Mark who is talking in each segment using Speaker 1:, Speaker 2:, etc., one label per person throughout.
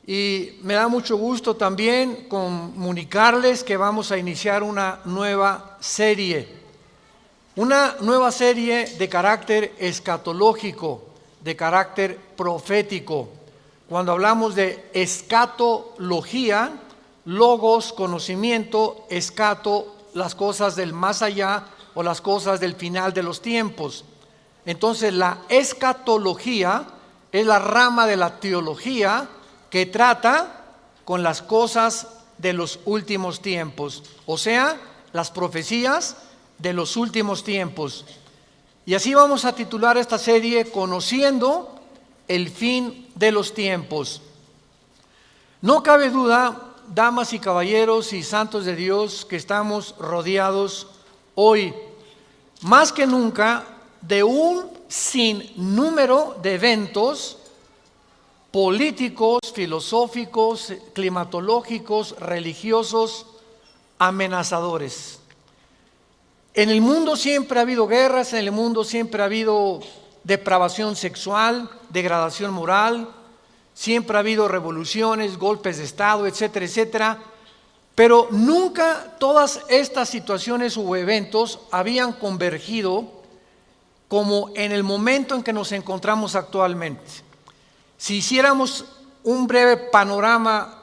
Speaker 1: Y me da mucho gusto también comunicarles que vamos a iniciar una nueva serie de carácter escatológico, de carácter profético. Cuando hablamos de escatología, logos, conocimiento, escato, las cosas del más allá o las cosas del final de los tiempos. Entonces la escatología es la rama de la teología que trata con las cosas de los últimos tiempos, o sea, las profecías de los últimos tiempos. Y así vamos a titular esta serie, Conociendo el fin de los tiempos. No cabe duda, damas y caballeros y santos de Dios, que estamos rodeados hoy, más que nunca, de un sinnúmero de eventos políticos, filosóficos, climatológicos, religiosos, amenazadores. En el mundo siempre ha habido guerras, en el mundo siempre ha habido depravación sexual, degradación moral, siempre ha habido revoluciones, golpes de Estado, etcétera, etcétera. Pero nunca todas estas situaciones u eventos habían convergido como en el momento en que nos encontramos actualmente. Si hiciéramos un breve panorama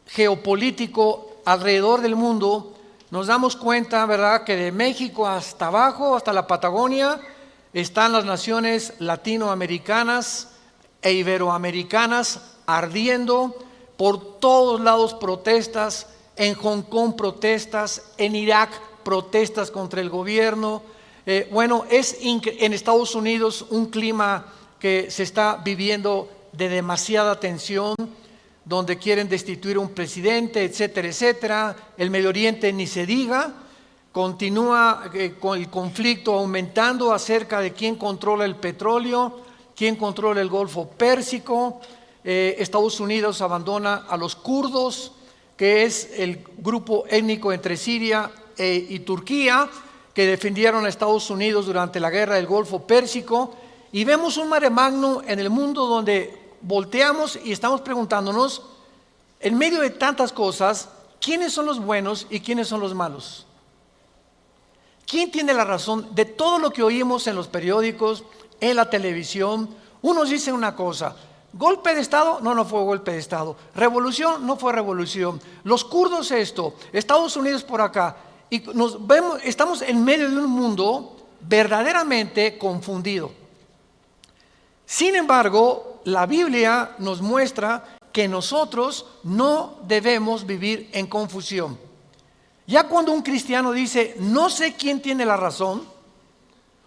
Speaker 1: geopolítico alrededor del mundo, nos damos cuenta, ¿verdad?, que de México hasta abajo, hasta la Patagonia, están las naciones latinoamericanas e iberoamericanas ardiendo, por todos lados protestas, en Hong Kong protestas, en Irak protestas contra el gobierno. En Estados Unidos un clima que se está viviendo de demasiada tensión, donde quieren destituir a un presidente, etcétera, etcétera. El Medio Oriente ni se diga, continúa con el conflicto aumentando acerca de quién controla el petróleo, quién controla el Golfo Pérsico. Estados Unidos abandona a los kurdos, que es el grupo étnico entre Siria y Turquía, que defendieron a Estados Unidos durante la guerra del Golfo Pérsico. Y vemos un mare magnum en el mundo donde volteamos y estamos preguntándonos, en medio de tantas cosas, ¿quiénes son los buenos y quiénes son los malos? ¿Quién tiene la razón de todo lo que oímos en los periódicos, en la televisión? Unos dicen una cosa: golpe de Estado, no fue golpe de Estado. Revolución, no fue revolución. Los kurdos esto, Estados Unidos por acá. Y estamos en medio de un mundo verdaderamente confundido. Sin embargo, la Biblia nos muestra que nosotros no debemos vivir en confusión. Ya cuando un cristiano dice, no sé quién tiene la razón,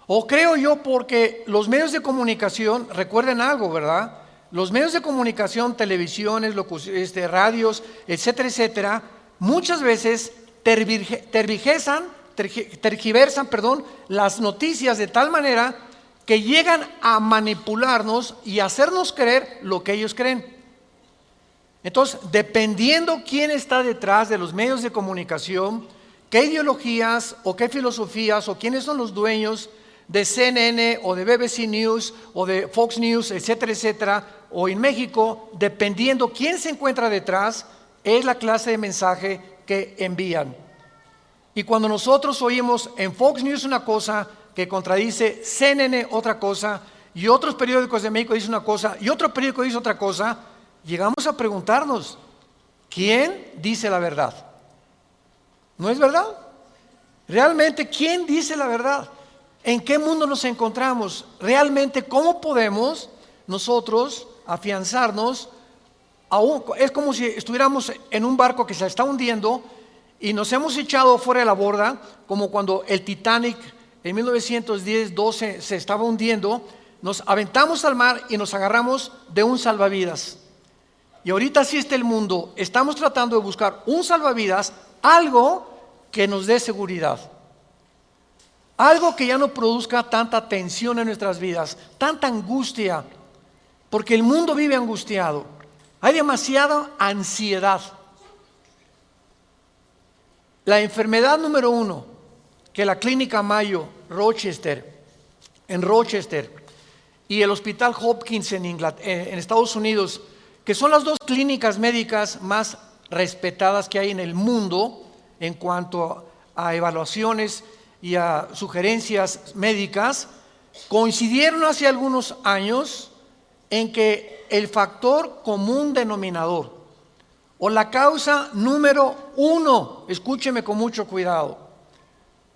Speaker 1: o creo yo porque los medios de comunicación, recuerden algo, ¿verdad? Los medios de comunicación, televisiones, radios, etcétera, etcétera, muchas veces tergiversan las noticias de tal manera que llegan a manipularnos y hacernos creer lo que ellos creen. Entonces, dependiendo quién está detrás de los medios de comunicación, qué ideologías o qué filosofías o quiénes son los dueños de CNN o de BBC News o de Fox News, etcétera, etcétera, o en México, dependiendo quién se encuentra detrás, es la clase de mensaje que envían. Y cuando nosotros oímos en Fox News una cosa que contradice CNN otra cosa, y otros periódicos de México dicen una cosa y otro periódico dice otra cosa, llegamos a preguntarnos, ¿quién dice la verdad? ¿No es verdad? Realmente, ¿quién dice la verdad? ¿En qué mundo nos encontramos? Realmente, ¿cómo podemos nosotros afianzarnos? Es como si estuviéramos en un barco que se está hundiendo y nos hemos echado fuera de la borda, como cuando el Titanic en 1910-12 se estaba hundiendo. Nos aventamos al mar y nos agarramos de un salvavidas. Y ahorita así está el mundo. Estamos tratando de buscar un salvavidas, algo que nos dé seguridad, algo que ya no produzca tanta tensión en nuestras vidas, tanta angustia, porque el mundo vive angustiado. Hay demasiada ansiedad. La enfermedad número 1 que la Clínica Mayo en Rochester y el Hospital Hopkins en Estados Unidos que son las dos clínicas médicas más respetadas que hay en el mundo en cuanto a evaluaciones y a sugerencias médicas, coincidieron hace algunos años en que el factor común denominador o la causa número 1, escúcheme con mucho cuidado,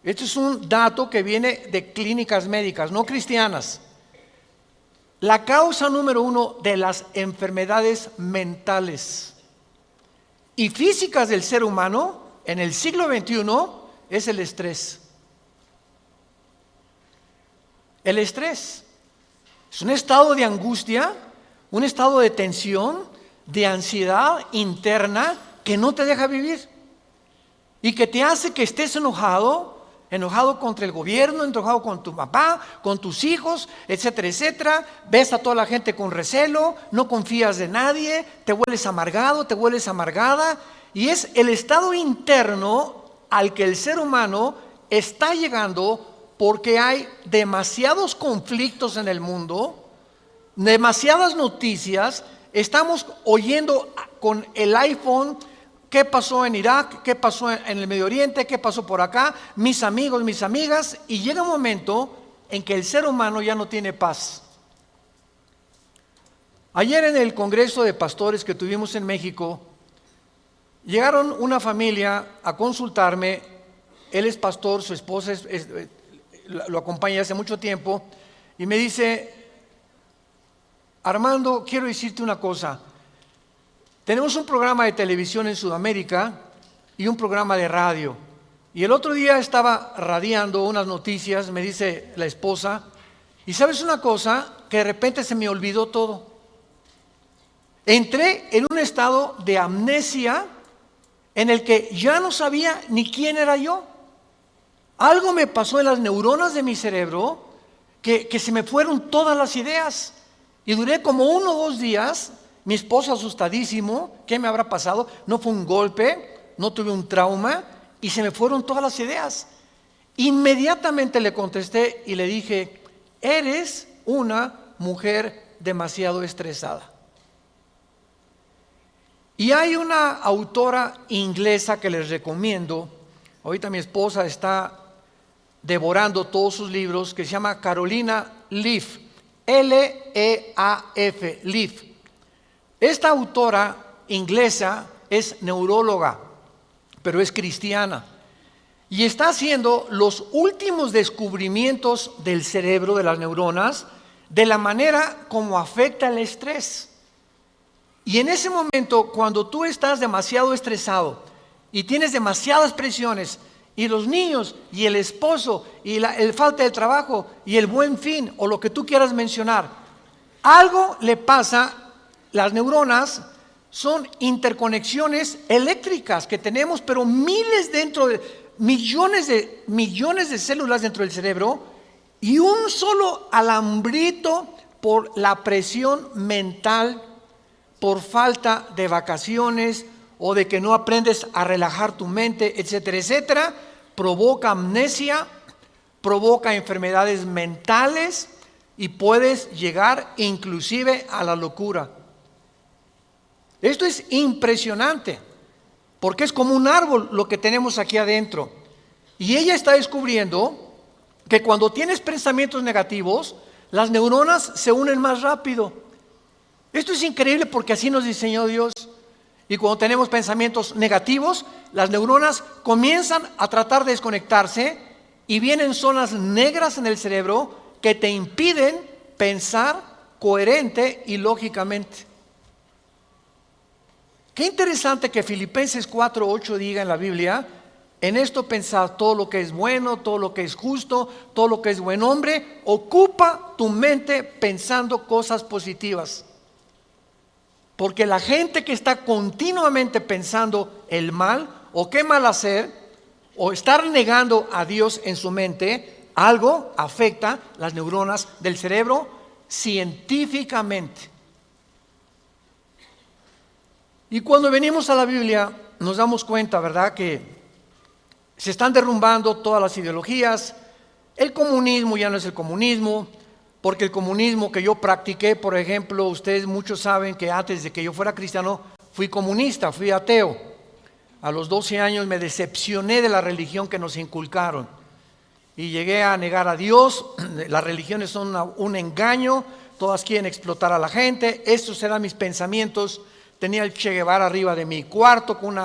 Speaker 1: este es un dato que viene de clínicas médicas, no cristianas, la causa número 1 de las enfermedades mentales y físicas del ser humano en el siglo XXI es el estrés. El estrés es un estado de angustia, un estado de tensión, de ansiedad interna que no te deja vivir y que te hace que estés enojado contra el gobierno, enojado con tu papá, con tus hijos, etcétera, etcétera. Ves a toda la gente con recelo, no confías de nadie, te vuelves amargado, te vuelves amargada, y es el estado interno al que el ser humano está llegando porque hay demasiados conflictos en el mundo, demasiadas noticias. Estamos oyendo con el iPhone qué pasó en Irak, qué pasó en el Medio Oriente, qué pasó por acá, mis amigos, mis amigas, y llega un momento en que el ser humano ya no tiene paz. Ayer en el Congreso de Pastores que tuvimos en México, llegaron una familia a consultarme. Él es pastor, su esposa lo acompaña hace mucho tiempo, y me dice: Armando, quiero decirte una cosa. Tenemos un programa de televisión en Sudamérica y un programa de radio. Y el otro día estaba radiando unas noticias, me dice la esposa, y ¿sabes una cosa? Que de repente se me olvidó todo. Entré en un estado de amnesia en el que ya no sabía ni quién era yo. Algo me pasó en las neuronas de mi cerebro que se me fueron todas las ideas. Y duré como 1 o 2 días. Mi esposo asustadísimo, ¿qué me habrá pasado? No fue un golpe, no tuve un trauma, y se me fueron todas las ideas. Inmediatamente le contesté y le dije: eres una mujer demasiado estresada. Y hay una autora inglesa que les recomiendo, ahorita mi esposa está devorando todos sus libros, que se llama Carolina Leaf, L-E-A-F, Leaf. Esta autora inglesa es neuróloga, pero es cristiana, y está haciendo los últimos descubrimientos del cerebro, de las neuronas, de la manera como afecta el estrés. Y en ese momento, cuando tú estás demasiado estresado y tienes demasiadas presiones, y los niños, y el esposo, y el falta de trabajo, y el buen fin, o lo que tú quieras mencionar, algo le pasa. Las neuronas son interconexiones eléctricas que tenemos, pero millones de células dentro del cerebro, y un solo alambrito por la presión mental, por falta de vacaciones o de que no aprendes a relajar tu mente, etcétera, etcétera, provoca amnesia, provoca enfermedades mentales y puedes llegar inclusive a la locura. Esto es impresionante, porque es como un árbol lo que tenemos aquí adentro. Y ella está descubriendo que cuando tienes pensamientos negativos, las neuronas se unen más rápido. Esto es increíble porque así nos diseñó Dios. Y cuando tenemos pensamientos negativos, las neuronas comienzan a tratar de desconectarse y vienen zonas negras en el cerebro que te impiden pensar coherente y lógicamente. Qué interesante que Filipenses 4:8 diga en la Biblia: en esto pensad, todo lo que es bueno, todo lo que es justo, todo lo que es buen hombre, ocupa tu mente pensando cosas positivas. Porque la gente que está continuamente pensando el mal, o qué mal hacer, o estar negando a Dios en su mente, algo afecta las neuronas del cerebro científicamente. Y cuando venimos a la Biblia nos damos cuenta, ¿verdad?, que se están derrumbando todas las ideologías. El comunismo ya no es el comunismo, porque el comunismo que yo practiqué, por ejemplo, ustedes muchos saben que antes de que yo fuera cristiano, fui comunista, fui ateo. A los 12 años me decepcioné de la religión que nos inculcaron y llegué a negar a Dios. Las religiones son un engaño, todas quieren explotar a la gente. Estos eran mis pensamientos. Tenía el Che Guevara arriba de mi cuarto con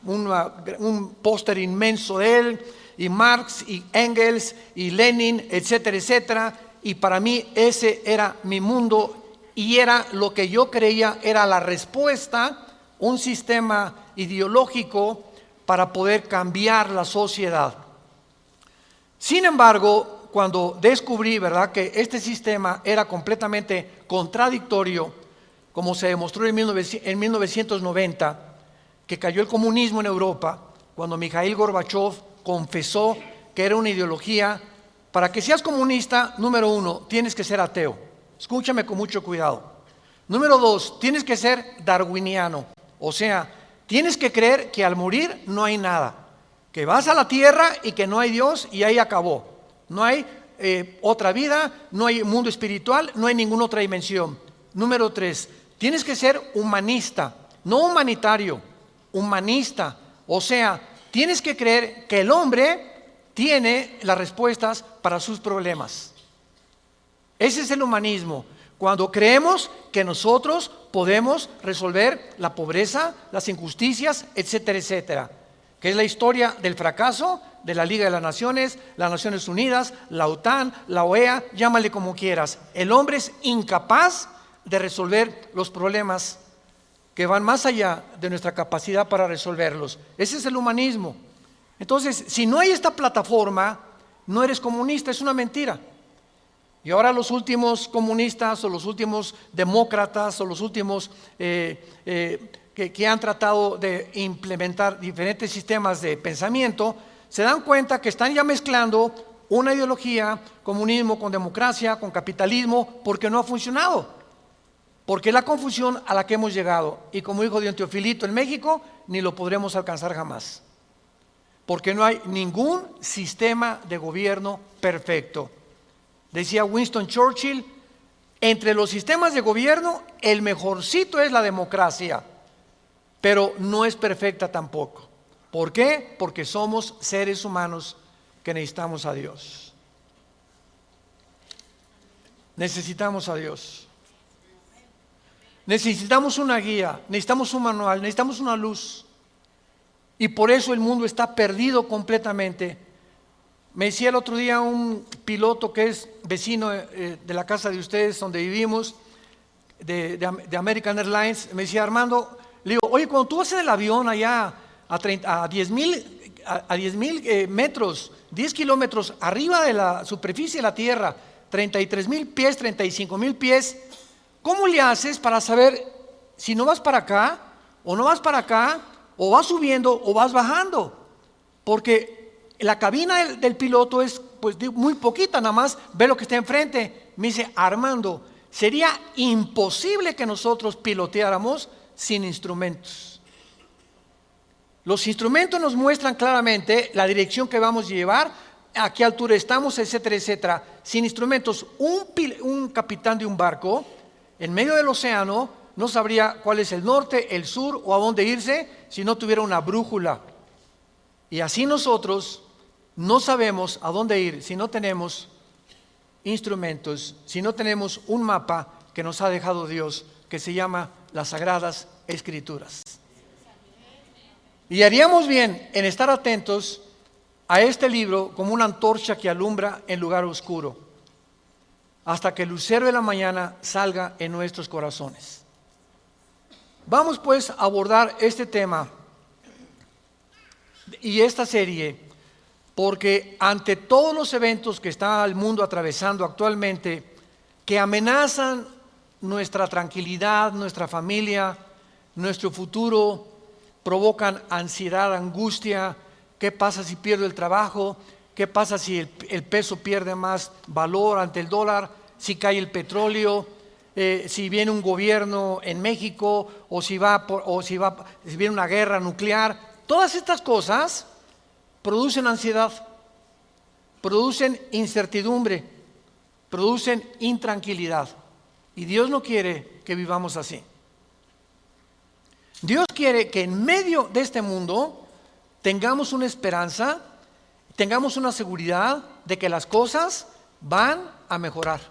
Speaker 1: un póster inmenso de él, y Marx y Engels y Lenin, etcétera, etcétera. Y para mí ese era mi mundo y era lo que yo creía era la respuesta, un sistema ideológico para poder cambiar la sociedad. Sin embargo, cuando descubrí, ¿verdad?, que este sistema era completamente contradictorio, como se demostró en 1990, que cayó el comunismo en Europa, cuando Mikhail Gorbachev confesó que era una ideología. Para que seas comunista, número 1, tienes que ser ateo. Escúchame con mucho cuidado. Número 2, tienes que ser darwiniano. O sea, tienes que creer que al morir no hay nada, que vas a la tierra y que no hay Dios y ahí acabó. No hay otra vida, no hay mundo espiritual, no hay ninguna otra dimensión. Número 3, tienes que ser humanista, no humanitario, humanista. O sea, tienes que creer que el hombre tiene las respuestas para sus problemas. Ese es el humanismo. Cuando creemos que nosotros podemos resolver la pobreza, las injusticias, etcétera, etcétera. Que es la historia del fracaso de la Liga de las Naciones Unidas, la OTAN, la OEA, llámale como quieras. El hombre es incapaz de resolver los problemas que van más allá de nuestra capacidad para resolverlos. Ese es el humanismo. Entonces, si no hay esta plataforma, no eres comunista, es una mentira. Y ahora los últimos comunistas o los últimos demócratas o los últimos que han tratado de implementar diferentes sistemas de pensamiento, se dan cuenta que están ya mezclando una ideología, comunismo con democracia, con capitalismo, porque no ha funcionado. Porque es la confusión a la que hemos llegado. Y como dijo Don Teofilito, en México ni lo podremos alcanzar jamás. Porque no hay ningún sistema de gobierno perfecto. Decía Winston Churchill, entre los sistemas de gobierno, el mejorcito es la democracia, pero no es perfecta tampoco. ¿Por qué? Porque somos seres humanos que necesitamos a Dios. Necesitamos a Dios. Necesitamos una guía, necesitamos un manual, necesitamos una luz. Y por eso el mundo está perdido completamente. Me decía el otro día un piloto que es vecino de la casa de ustedes donde vivimos, de American Airlines, me decía: Armando, le digo, oye, cuando tú vas en el avión allá a 10,000 metros, 10 kilómetros arriba de la superficie de la tierra, 33,000 pies, 35,000 pies, ¿cómo le haces para saber si no vas para acá o no vas para acá? O vas subiendo o vas bajando, porque la cabina del piloto es pues muy poquita, nada más ve lo que está enfrente. Me dice: Armando, sería imposible que nosotros piloteáramos sin instrumentos. Los instrumentos nos muestran claramente la dirección que vamos a llevar, a qué altura estamos, etcétera, etcétera. Sin instrumentos, un capitán de un barco en medio del océano no sabría cuál es el norte, el sur o a dónde irse si no tuviera una brújula. Y así nosotros no sabemos a dónde ir si no tenemos instrumentos, si no tenemos un mapa que nos ha dejado Dios, que se llama las Sagradas Escrituras. Y haríamos bien en estar atentos a este libro como una antorcha que alumbra en lugar oscuro, hasta que el lucero de la mañana salga en nuestros corazones. Vamos pues a abordar este tema y esta serie, porque ante todos los eventos que está el mundo atravesando actualmente, que amenazan nuestra tranquilidad, nuestra familia, nuestro futuro, provocan ansiedad, angustia. ¿Qué pasa si pierdo el trabajo? ¿Qué pasa si el peso pierde más valor ante el dólar? Si cae el petróleo, si viene un gobierno en México, o si viene una guerra nuclear. Todas estas cosas producen ansiedad, producen incertidumbre. producen intranquilidad. Y Dios no quiere que vivamos así. Dios quiere que en medio de este mundo tengamos una esperanza, tengamos una seguridad de que las cosas van a mejorar.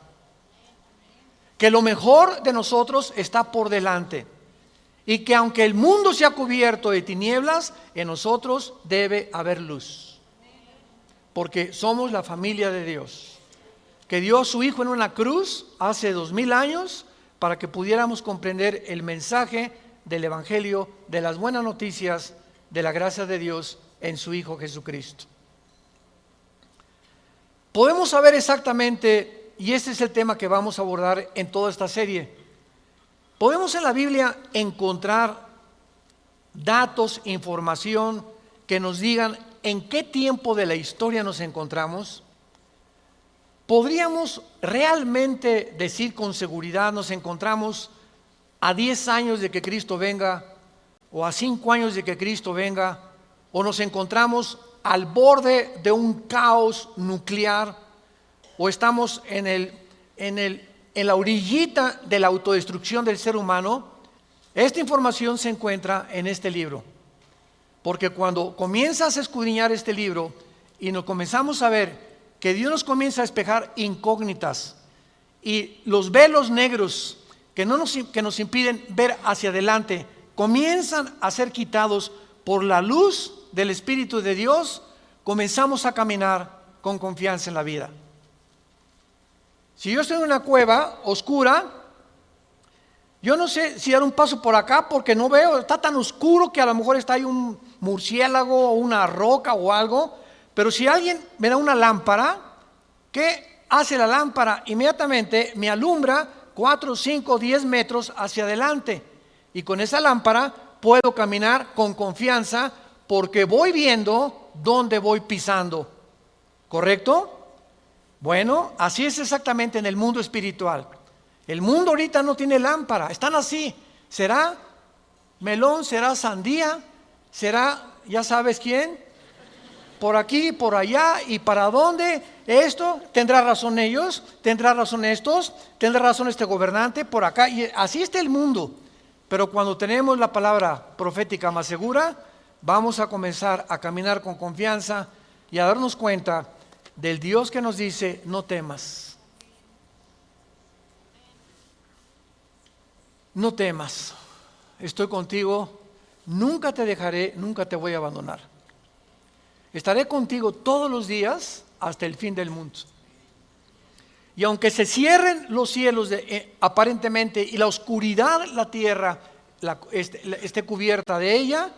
Speaker 1: Que lo mejor de nosotros está por delante. Y que aunque el mundo sea cubierto de tinieblas, en nosotros debe haber luz. Porque somos la familia de Dios, que dio a su Hijo en una cruz hace 2000 años para que pudiéramos comprender el mensaje del Evangelio, de las buenas noticias, de la gracia de Dios en su Hijo Jesucristo. Podemos saber exactamente, y este es el tema que vamos a abordar en toda esta serie, podemos en la Biblia encontrar datos, información que nos digan en qué tiempo de la historia nos encontramos. ¿Podríamos realmente decir con seguridad nos encontramos a 10 años de que Cristo venga, o a 5 años de que Cristo venga, o nos encontramos al borde de un caos nuclear, o estamos en la orillita de la autodestrucción del ser humano? Esta información se encuentra en este libro, porque cuando comienzas a escudriñar este libro y nos comenzamos a ver que Dios nos comienza a despejar incógnitas y los velos negros que nos impiden ver hacia adelante comienzan a ser quitados por la luz del Espíritu de Dios, comenzamos a caminar con confianza en la vida. Si yo estoy en una cueva oscura, yo no sé si dar un paso por acá porque no veo, está tan oscuro que a lo mejor está ahí un murciélago o una roca o algo. Pero si alguien me da una lámpara, ¿qué hace la lámpara? Inmediatamente me alumbra 4, 5, 10 metros hacia adelante. Y con esa lámpara puedo caminar con confianza porque voy viendo dónde voy pisando. ¿Correcto? Bueno, así es exactamente en el mundo espiritual. El mundo ahorita no tiene lámpara, están así. ¿Será melón? ¿Será sandía? ¿Será ya sabes quién? Por aquí, por allá, ¿y para dónde? Esto, ¿tendrá razón ellos? ¿Tendrá razón estos? ¿Tendrá razón este gobernante? Por acá, y así está el mundo. Pero cuando tenemos la palabra profética más segura, vamos a comenzar a caminar con confianza y a darnos cuenta del Dios que nos dice: no temas. No temas, estoy contigo, nunca te dejaré, nunca te voy a abandonar. Estaré contigo todos los días hasta el fin del mundo. Y aunque se cierren los cielos aparentemente y la oscuridad, la tierra esté cubierta de ella,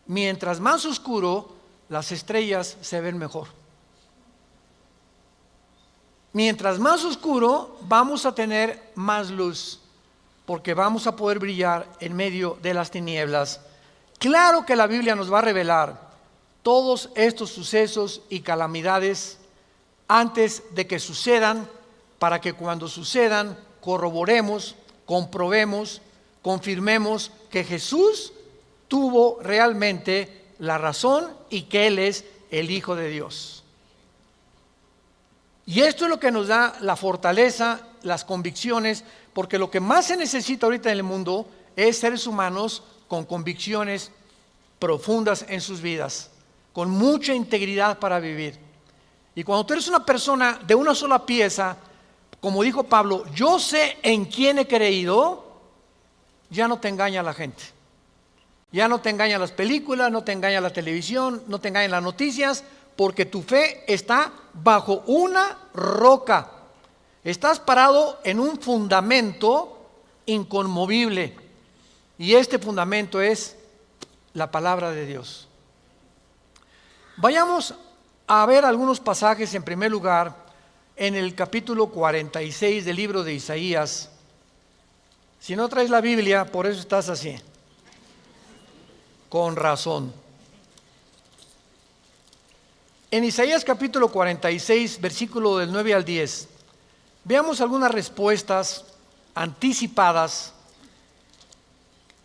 Speaker 1: mientras más oscuro, las estrellas se ven mejor. Mientras más oscuro, vamos a tener más luz, porque vamos a poder brillar en medio de las tinieblas. Claro que la Biblia nos va a revelar todos estos sucesos y calamidades antes de que sucedan, para que cuando sucedan corroboremos, comprobemos, confirmemos que Jesús tuvo realmente la razón y que Él es el Hijo de Dios. Y esto es lo que nos da la fortaleza, las convicciones, porque lo que más se necesita ahorita en el mundo es seres humanos con convicciones profundas en sus vidas, con mucha integridad para vivir. Y cuando tú eres una persona de una sola pieza, como dijo Pablo, yo sé en quién he creído, ya no te engaña la gente. Ya no te engañan las películas, no te engaña la televisión, no te engañan las noticias, porque tu fe está bajo una roca. Estás parado en un fundamento inconmovible. Y este fundamento es la palabra de Dios. Vayamos a ver algunos pasajes. En primer lugar, en el capítulo 46 del libro de Isaías. Si no traes la Biblia, por eso estás así. Con razón. En Isaías capítulo 46, versículo del 9 al 10, veamos algunas respuestas anticipadas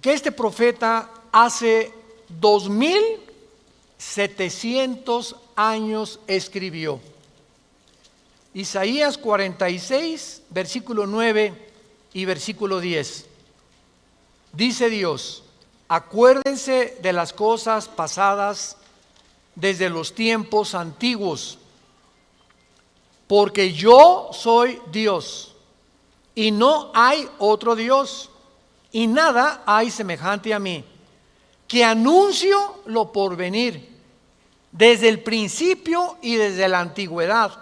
Speaker 1: que este profeta hace 2700 años escribió. Isaías 46, versículo 9 y versículo 10. Dice Dios: acuérdense de las cosas pasadas desde los tiempos antiguos, porque yo soy Dios y no hay otro Dios, y nada hay semejante a mí, que anuncio lo porvenir desde el principio y desde la antigüedad,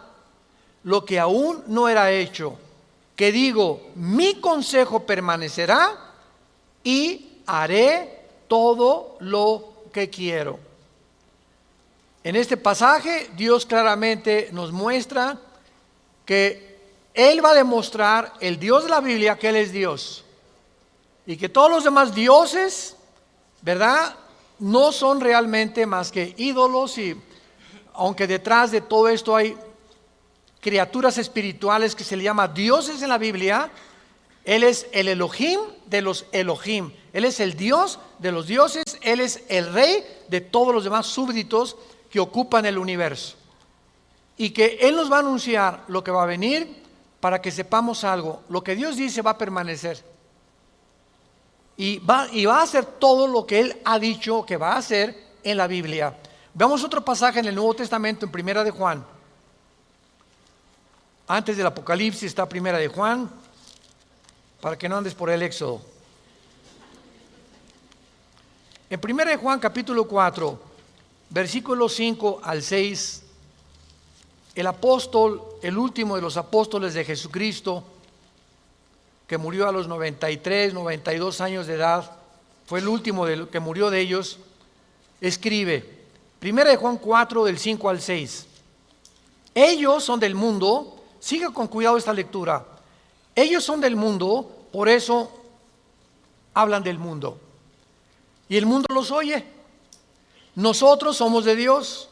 Speaker 1: lo que aún no era hecho, que digo, mi consejo permanecerá y haré todo lo que quiero. En este pasaje Dios claramente nos muestra que Él va a demostrar, el Dios de la Biblia, que Él es Dios, y que todos los demás dioses, ¿verdad?, no son realmente más que ídolos. Y aunque detrás de todo esto hay criaturas espirituales que se le llama dioses en la Biblia, Él es el Elohim de los Elohim, Él es el Dios de los dioses, Él es el rey de todos los demás súbditos que ocupan el universo, y que Él nos va a anunciar lo que va a venir para que sepamos algo. Lo que Dios dice va a permanecer, y va a hacer todo lo que Él ha dicho que va a hacer en la Biblia. Veamos otro pasaje en el Nuevo Testamento, en Primera de Juan. Antes del Apocalipsis está Primera de Juan, para que no andes por el Éxodo. En Primera de Juan, capítulo 4, versículos 5 al 6, el apóstol, el último de los apóstoles de Jesucristo, que murió a los 93, 92 años de edad, fue el último que murió de ellos, escribe, Primera de Juan 4, del 5 al 6, ellos son del mundo. Siga con cuidado esta lectura. Ellos son del mundo, por eso hablan del mundo, y el mundo los oye. Nosotros somos de Dios.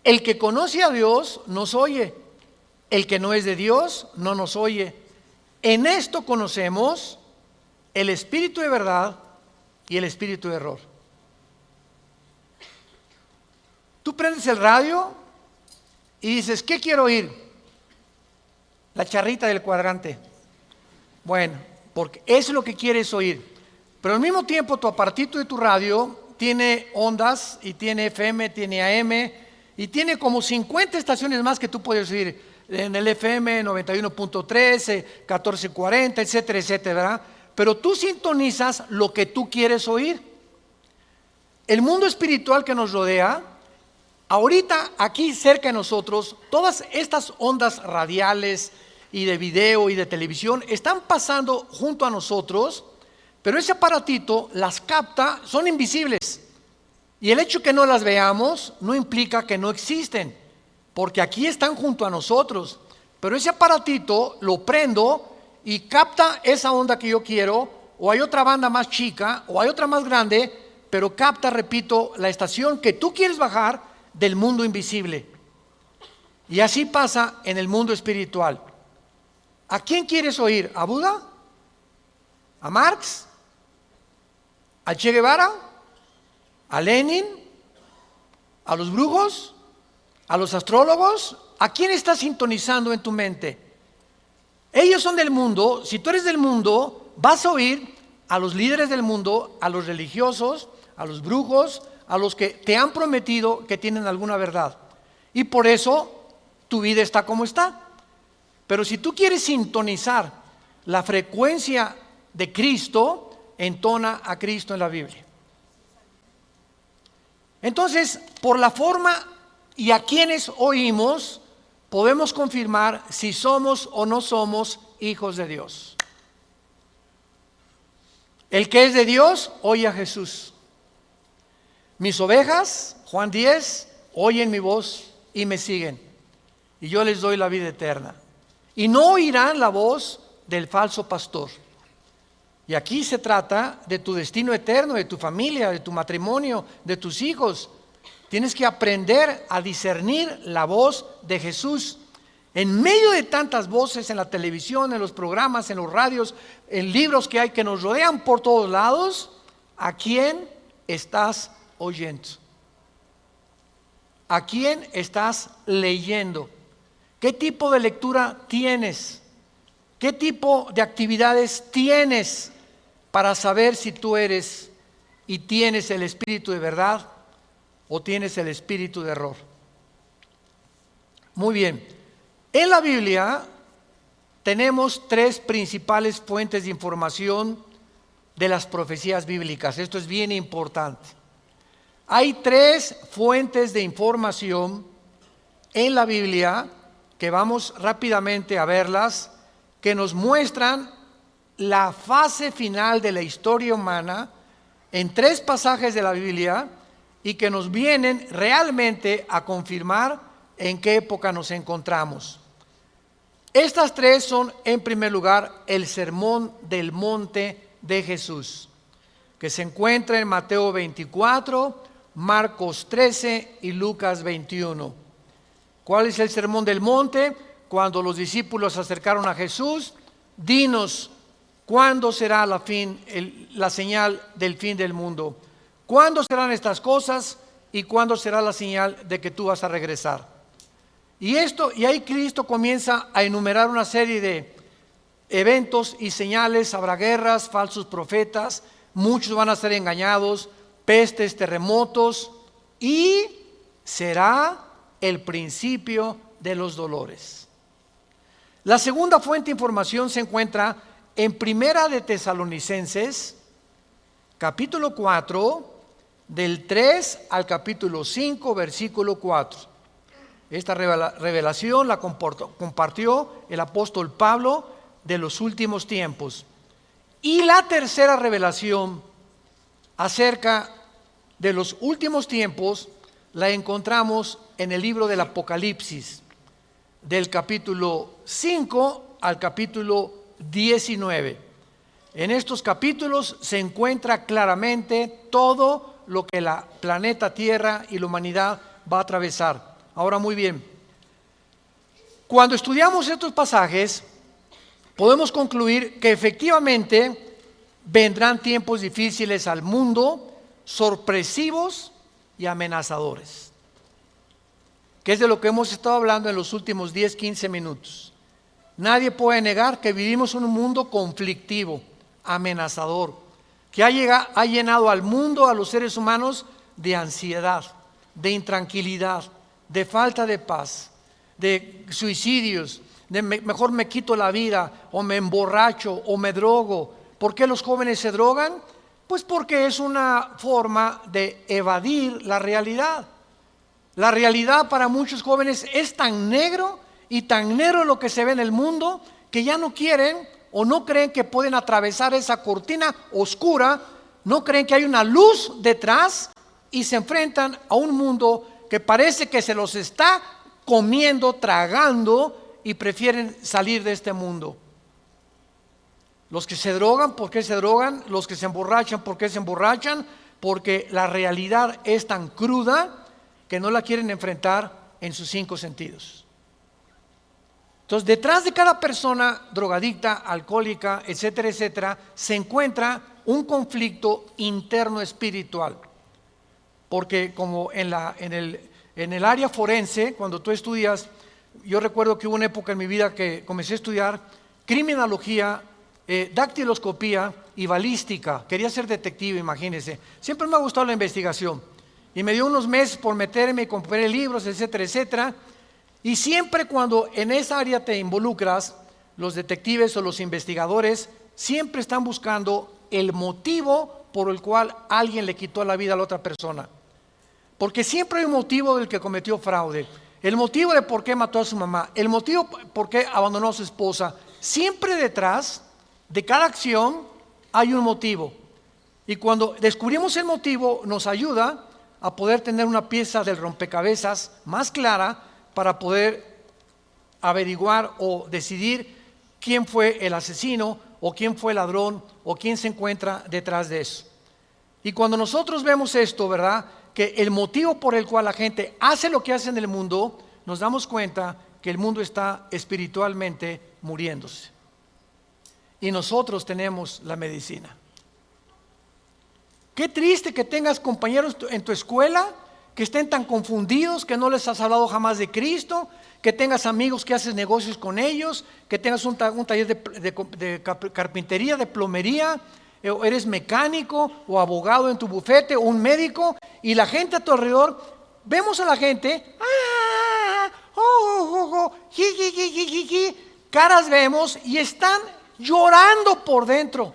Speaker 1: El que conoce a Dios nos oye. El que no es de Dios no nos oye. En esto conocemos el espíritu de verdad y el espíritu de error. Tú prendes el radio y dices, ¿qué quiero oír? La charrita del cuadrante. Bueno, porque eso es lo que quieres oír. Pero al mismo tiempo tu aparatito de tu radio tiene ondas, y tiene FM, tiene AM, y tiene como 50 estaciones más que tú puedes oír. En el FM 91.13, 1440, etcétera, etcétera, ¿verdad? Pero tú sintonizas lo que tú quieres oír. El mundo espiritual que nos rodea, ahorita aquí cerca de nosotros, todas estas ondas radiales y de video y de televisión están pasando junto a nosotros, pero ese aparatito las capta, son invisibles, y el hecho que no las veamos no implica que no existen, porque aquí están junto a nosotros, pero ese aparatito lo prendo y capta esa onda que yo quiero, o hay otra banda más chica, o hay otra más grande, pero capta, repito, la estación que tú quieres bajar del mundo invisible. Y así pasa en el mundo espiritual. ¿A quién quieres oír? ¿A Buda? ¿A Marx? ¿A Che Guevara? ¿A Lenin? ¿A los brujos? ¿A los astrólogos? ¿A quién estás sintonizando en tu mente? Ellos son del mundo. Si tú eres del mundo, vas a oír a los líderes del mundo, a los religiosos, a los brujos, a los que te han prometido que tienen alguna verdad. Y por eso tu vida está como está. Pero si tú quieres sintonizar la frecuencia de Cristo, entona a Cristo en la Biblia. Entonces, por la forma y a quienes oímos, podemos confirmar si somos o no somos hijos de Dios. El que es de Dios, oye a Jesús. Mis ovejas, Juan 10, oyen mi voz y me siguen, y yo les doy la vida eterna. Y no oirán la voz del falso pastor. Y aquí se trata de tu destino eterno, de tu familia, de tu matrimonio, de tus hijos. Tienes que aprender a discernir la voz de Jesús. En medio de tantas voces en la televisión, en los programas, en los radios, en libros que hay que nos rodean por todos lados, ¿a quién estás oyendo? ¿A quién estás leyendo? ¿Qué tipo de lectura tienes? ¿Qué tipo de actividades tienes para saber si tú eres y tienes el espíritu de verdad o tienes el espíritu de error? Muy bien. En la Biblia tenemos tres principales fuentes de información de las profecías bíblicas. Esto es bien importante. Hay tres fuentes de información en la Biblia que vamos rápidamente a verlas, que nos muestran la fase final de la historia humana en tres pasajes de la Biblia y que nos vienen realmente a confirmar en qué época nos encontramos. Estas tres son, en primer lugar, el Sermón del Monte de Jesús, que se encuentra en Mateo 24, Marcos 13 y Lucas 21. ¿Cuál es el Sermón del Monte? Cuando los discípulos se acercaron a Jesús, dinos, ¿cuándo será la señal del fin del mundo? ¿Cuándo serán estas cosas y cuándo será la señal de que tú vas a regresar? Y ahí Cristo comienza a enumerar una serie de eventos y señales. Habrá guerras, falsos profetas, muchos van a ser engañados, pestes, terremotos, y será el principio de los dolores. La segunda fuente de información se encuentra en Primera de Tesalonicenses, capítulo 4, del 3 al capítulo 5, versículo 4. Esta revelación la compartió el apóstol Pablo de los últimos tiempos. Y la tercera revelación acerca de los últimos tiempos la encontramos en el libro del Apocalipsis, del capítulo 5 al capítulo 19. En estos capítulos se encuentra claramente todo lo que la planeta Tierra y la humanidad va a atravesar. Ahora, muy bien, cuando estudiamos estos pasajes, podemos concluir que efectivamente vendrán tiempos difíciles al mundo, sorpresivos y amenazadores, que es de lo que hemos estado hablando en los últimos 10-15 minutos. Nadie puede negar que vivimos en un mundo conflictivo, amenazador, que ha llenado al mundo, a los seres humanos, de ansiedad, de intranquilidad, de falta de paz, de suicidios, de mejor me quito la vida, o me emborracho, o me drogo. ¿Por qué los jóvenes se drogan? Pues porque es una forma de evadir la realidad. La realidad para muchos jóvenes es tan negro y tan negro lo que se ve en el mundo, que ya no quieren o no creen que pueden atravesar esa cortina oscura, no creen que hay una luz detrás, y se enfrentan a un mundo que parece que se los está comiendo, tragando, y prefieren salir de este mundo. Los que se drogan, ¿por qué se drogan? Los que se emborrachan, ¿por qué se emborrachan? Porque la realidad es tan cruda que no la quieren enfrentar en sus 5 sentidos. Entonces, detrás de cada persona drogadicta, alcohólica, etcétera, etcétera, se encuentra un conflicto interno espiritual. Porque como en el área forense, cuando tú estudias, yo recuerdo que hubo una época en mi vida que comencé a estudiar criminología, dactiloscopía y balística. Quería ser detective, imagínense. Siempre me ha gustado la investigación. Y me dio unos meses por meterme y compré libros, etcétera, etcétera. Y siempre cuando en esa área te involucras, los detectives o los investigadores siempre están buscando el motivo por el cual alguien le quitó la vida a la otra persona. Porque siempre hay un motivo del que cometió fraude, el motivo de por qué mató a su mamá, el motivo por qué abandonó a su esposa. Siempre detrás de cada acción hay un motivo. Y cuando descubrimos el motivo, nos ayuda a poder tener una pieza del rompecabezas más clara para poder averiguar o decidir quién fue el asesino o quién fue el ladrón o quién se encuentra detrás de eso. Y cuando nosotros vemos esto, ¿verdad?, que el motivo por el cual la gente hace lo que hace en el mundo, nos damos cuenta que el mundo está espiritualmente muriéndose. Y nosotros tenemos la medicina. Qué triste que tengas compañeros en tu escuela que estén tan confundidos que no les has hablado jamás de Cristo, que tengas amigos que haces negocios con ellos, que tengas un taller de carpintería, de plomería, o eres mecánico o abogado en tu bufete o un médico, y la gente a tu alrededor, vemos a la gente, caras vemos y están llorando por dentro,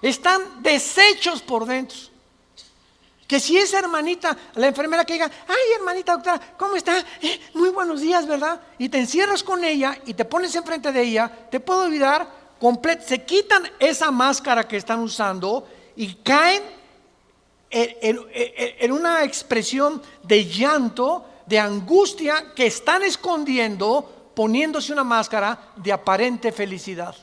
Speaker 1: están deshechos por dentro. Que si esa hermanita, la enfermera que diga, ay hermanita doctora, ¿cómo está? Muy buenos días, ¿verdad? Y te encierras con ella y te pones enfrente de ella, te puede olvidar, se quitan esa máscara que están usando y caen en una expresión de llanto, de angustia que están escondiendo, poniéndose una máscara de aparente felicidad.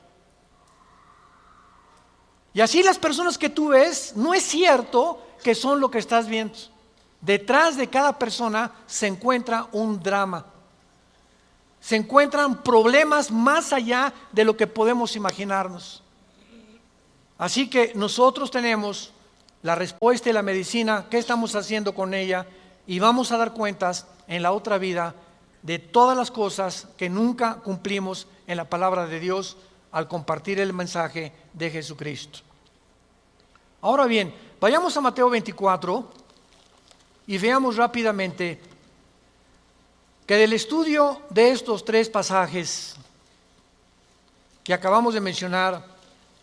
Speaker 1: Y así las personas que tú ves, no es cierto que son lo que estás viendo. Detrás de cada persona se encuentra un drama. Se encuentran problemas más allá de lo que podemos imaginarnos. Así que nosotros tenemos la respuesta y la medicina, qué estamos haciendo con ella, y vamos a dar cuentas en la otra vida de todas las cosas que nunca cumplimos en la palabra de Dios al compartir el mensaje de Jesucristo. Ahora bien, vayamos a Mateo 24 y veamos rápidamente que del estudio de estos tres pasajes que acabamos de mencionar,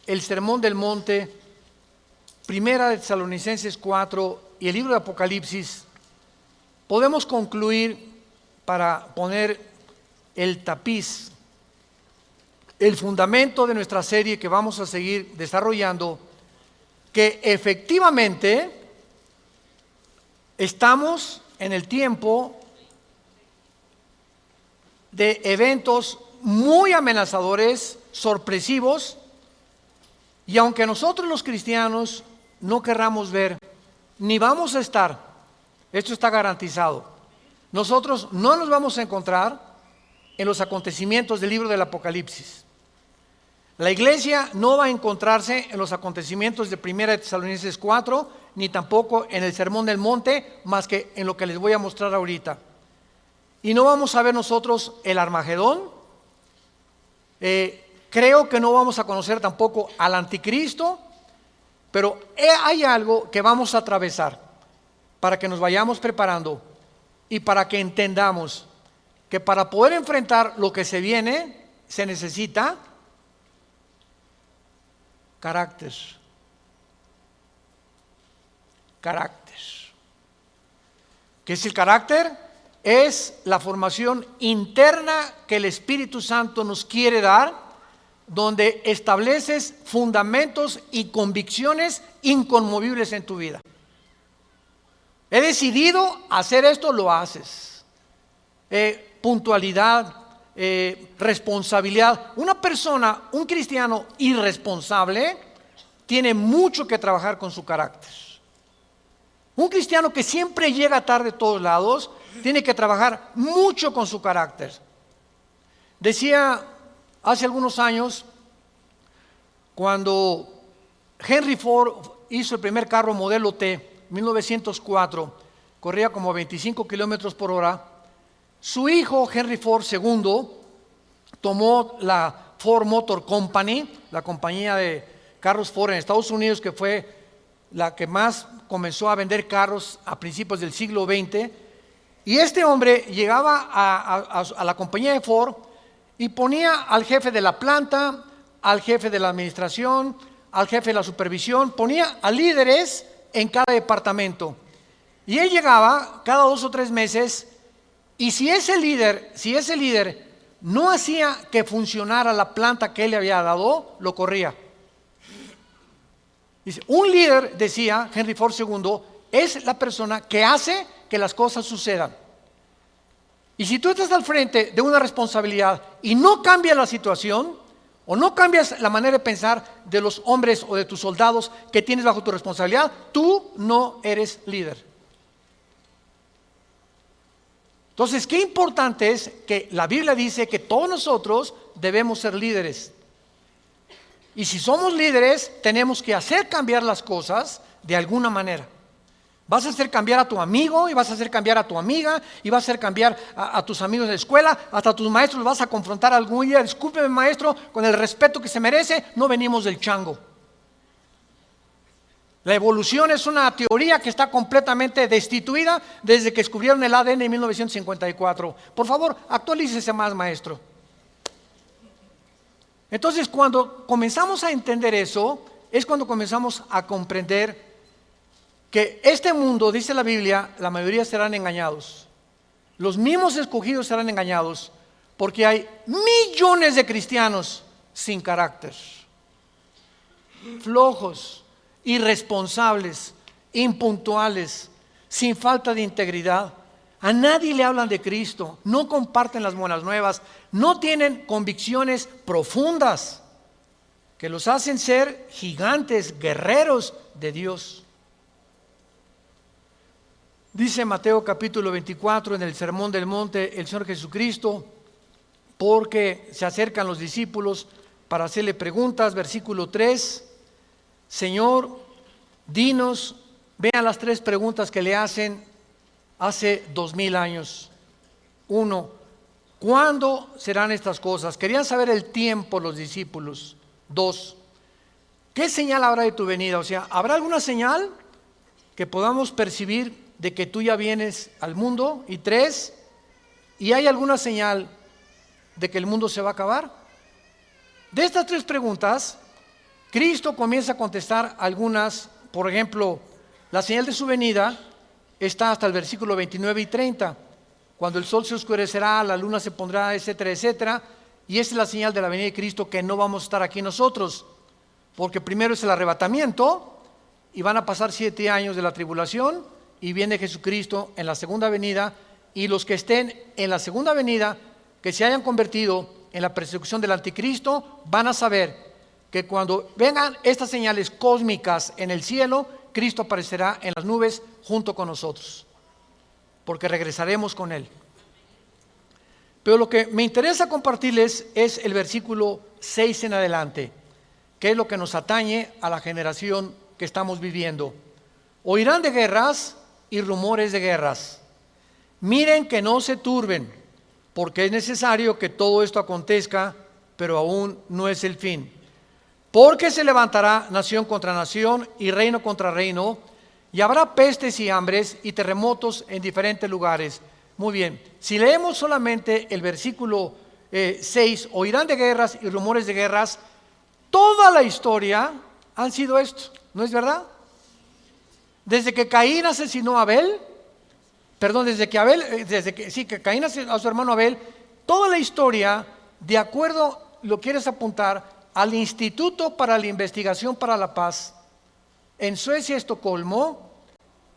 Speaker 1: el Sermón del Monte, Primera de Tesalonicenses 4 y el libro de Apocalipsis, podemos concluir, para poner el tapiz, el fundamento de nuestra serie que vamos a seguir desarrollando, que efectivamente estamos en el tiempo de eventos muy amenazadores, sorpresivos, y aunque nosotros los cristianos no querramos ver, ni vamos a estar, esto está garantizado, nosotros no nos vamos a encontrar en los acontecimientos del libro del Apocalipsis. La iglesia no va a encontrarse en los acontecimientos de Primera de Tesalonicenses 4, ni tampoco en el Sermón del Monte, más que en lo que les voy a mostrar ahorita. Y no vamos a ver nosotros el Armagedón. Creo que no vamos a conocer tampoco al Anticristo, pero hay algo que vamos a atravesar para que nos vayamos preparando y para que entendamos que para poder enfrentar lo que se viene se necesita carácter. ¿Qué es el carácter? Es la formación interna que el Espíritu Santo nos quiere dar, donde estableces fundamentos y convicciones inconmovibles en tu vida. He decidido hacer esto, lo haces. Puntualidad, responsabilidad. Una persona, un cristiano irresponsable, tiene mucho que trabajar con su carácter. Un cristiano que siempre llega tarde a todos lados, tiene que trabajar mucho con su carácter. Decía hace algunos años, cuando Henry Ford hizo el primer carro modelo T, 1904, corría como 25 kilómetros por hora. Su hijo Henry Ford II tomó la Ford Motor Company, la compañía de carros Ford en Estados Unidos, que fue la que más comenzó a vender carros a principios del siglo XX. Y este hombre llegaba a la compañía de Ford y ponía al jefe de la planta, al jefe de la administración, al jefe de la supervisión, ponía a líderes en cada departamento. Y él llegaba cada 2 o 3 meses, y si ese líder no hacía que funcionara la planta que él le había dado, lo corría. Dice, un líder, decía Henry Ford II, es la persona que hace que las cosas sucedan. Y si tú estás al frente de una responsabilidad y no cambias la situación, o no cambias la manera de pensar de los hombres o de tus soldados que tienes bajo tu responsabilidad, tú no eres líder. Entonces, qué importante es que la Biblia dice que todos nosotros debemos ser líderes. Y si somos líderes, tenemos que hacer cambiar las cosas de alguna manera. Vas a hacer cambiar a tu amigo y vas a hacer cambiar a tu amiga y vas a hacer cambiar a tus amigos de la escuela, hasta a tus maestros los vas a confrontar algún día. Discúlpeme, maestro, con el respeto que se merece, no venimos del chango. La evolución es una teoría que está completamente destituida desde que descubrieron el ADN en 1954. Por favor, actualícese más, maestro. Entonces, cuando comenzamos a entender eso, es cuando comenzamos a comprender que este mundo, dice la Biblia, la mayoría serán engañados. Los mismos escogidos serán engañados porque hay millones de cristianos sin carácter, flojos, irresponsables, impuntuales, sin falta de integridad. A nadie le hablan de Cristo, no comparten las buenas nuevas, no tienen convicciones profundas que los hacen ser gigantes, guerreros de Dios. Dice Mateo capítulo 24 en el Sermón del Monte el Señor Jesucristo, porque se acercan los discípulos para hacerle preguntas, versículo 3, Señor, dinos, vean las 3 preguntas que le hacen hace 2000 años. 1, ¿cuándo serán estas cosas? Querían saber el tiempo los discípulos. 2, ¿qué señal habrá de tu venida? O sea, ¿habrá alguna señal que podamos percibir de que tú ya vienes al mundo? Y 3, ¿y hay alguna señal de que el mundo se va a acabar? De estas 3 preguntas, Cristo comienza a contestar algunas. Por ejemplo, la señal de su venida está hasta el versículo 29 y 30, cuando el sol se oscurecerá, la luna se pondrá, etcétera, etcétera. Y esa es la señal de la venida de Cristo, que no vamos a estar aquí nosotros, porque primero es el arrebatamiento y van a pasar 7 años de la tribulación y viene Jesucristo en la segunda venida, y los que estén en la segunda venida, que se hayan convertido en la persecución del anticristo, van a saber que cuando vengan estas señales cósmicas en el cielo, Cristo aparecerá en las nubes junto con nosotros, porque regresaremos con Él. Pero lo que me interesa compartirles es el versículo 6 en adelante, que es lo que nos atañe a la generación que estamos viviendo. Oirán de guerras y rumores de guerras. Miren que no se turben, porque es necesario que todo esto acontezca, pero aún no es el fin. Porque se levantará nación contra nación y reino contra reino, y habrá pestes y hambres y terremotos en diferentes lugares. Muy bien, si leemos solamente el versículo 6, oirán de guerras y rumores de guerras, toda la historia han sido esto, ¿no es verdad? Desde que Caín asesinó a Abel, que Caín asesinó a su hermano Abel, toda la historia, de acuerdo, lo quieres apuntar, al Instituto para la Investigación para la Paz, en Suecia, Estocolmo,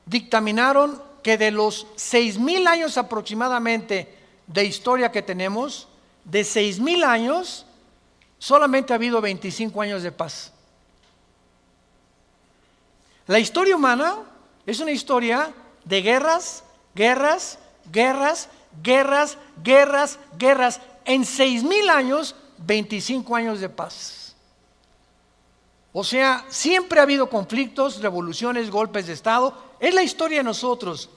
Speaker 1: dictaminaron que de los 6,000 años aproximadamente de historia que tenemos, de 6,000 años, solamente ha habido 25 años de paz. La historia humana es una historia de guerras, guerras, guerras, guerras, guerras, guerras. En 6,000 años, 25 años de paz. O sea, siempre ha habido conflictos, revoluciones, golpes de Estado. Es la historia de nosotros.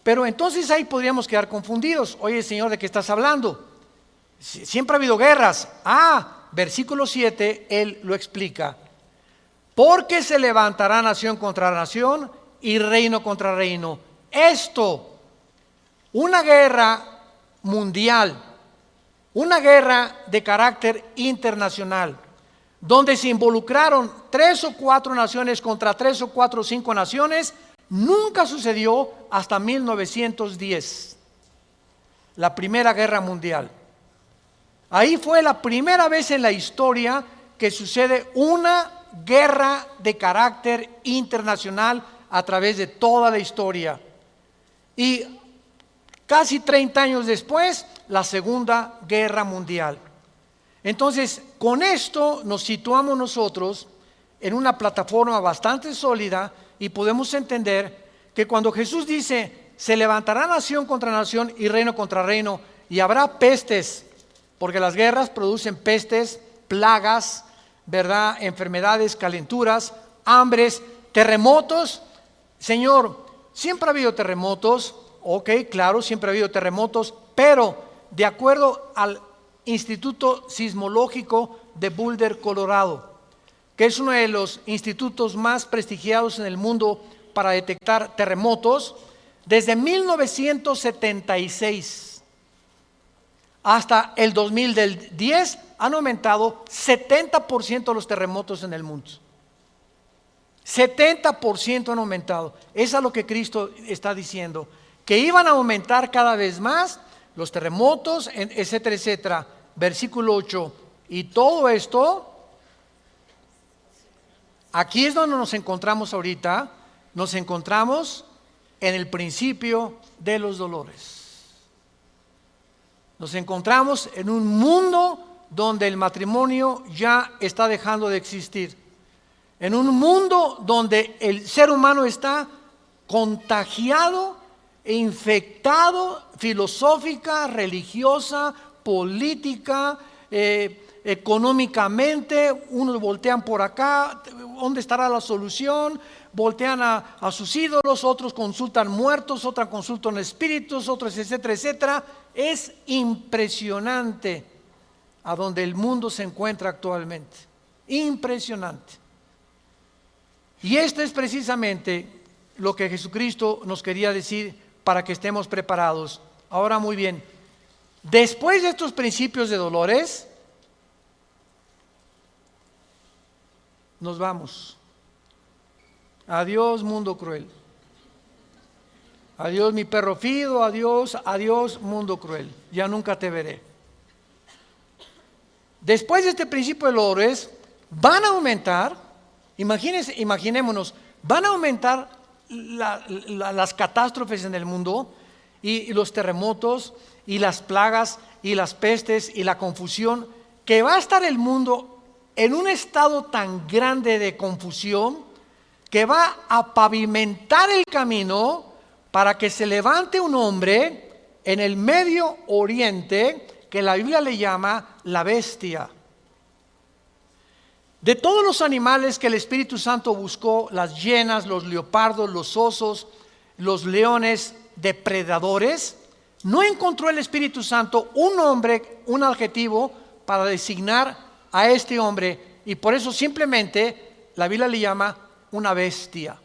Speaker 1: Pero entonces ahí podríamos quedar confundidos. Oye, Señor, ¿de qué estás hablando? Siempre ha habido guerras. Versículo 7, Él lo explica. Porque se levantará nación contra nación y reino contra reino. Esto, una guerra mundial, una guerra de carácter internacional, donde se involucraron 3 o 4 naciones contra 3 o 4 o 5 naciones, nunca sucedió hasta 1910, la Primera Guerra Mundial. Ahí fue la primera vez en la historia que sucede una guerra de carácter internacional a través de toda la historia. Y casi 30 años después, la Segunda Guerra Mundial. Entonces, con esto nos situamos nosotros en una plataforma bastante sólida y podemos entender que cuando Jesús dice, se levantará nación contra nación y reino contra reino, y habrá pestes, porque las guerras producen pestes, plagas, ¿verdad? Enfermedades, calenturas, hambres, terremotos. Señor, siempre ha habido terremotos, ok, claro, siempre ha habido terremotos, pero de acuerdo al Instituto Sismológico de Boulder, Colorado, que es uno de los institutos más prestigiados en el mundo para detectar terremotos, desde 1976 hasta el 2010 han aumentado 70% los terremotos en el mundo. 70% han aumentado. Eso es lo que Cristo está diciendo, que iban a aumentar cada vez más los terremotos, etcétera, etcétera. Versículo 8. Y todo esto, aquí es donde nos encontramos ahorita. Nos encontramos en el principio de los dolores. Nos encontramos en un mundo donde el matrimonio ya está dejando de existir. En un mundo donde el ser humano está contagiado e infectado filosófica, religiosa, política, económicamente. Unos voltean por acá, ¿dónde estará la solución? Voltean a sus ídolos, otros consultan muertos, otros consultan espíritus, otros etcétera, etcétera. Es impresionante a donde el mundo se encuentra actualmente. Impresionante. Y esto es precisamente lo que Jesucristo nos quería decir para que estemos preparados. Ahora, muy bien, después de estos principios de dolores, nos vamos. Adiós, mundo cruel. Adiós, mi perro fido. Adiós, adiós, mundo cruel. Ya nunca te veré. Después de este principio de dolores, van a aumentar, imaginémonos, van a aumentar las catástrofes en el mundo y los terremotos y las plagas y las pestes y la confusión, que va a estar el mundo en un estado tan grande de confusión que va a pavimentar el camino para que se levante un hombre en el Medio Oriente que la Biblia le llama la bestia. De todos los animales que el Espíritu Santo buscó, las hienas, los leopardos, los osos, los leones, depredadores, no encontró el Espíritu Santo un nombre, un adjetivo para designar a este hombre, y por eso simplemente la Biblia le llama una bestia,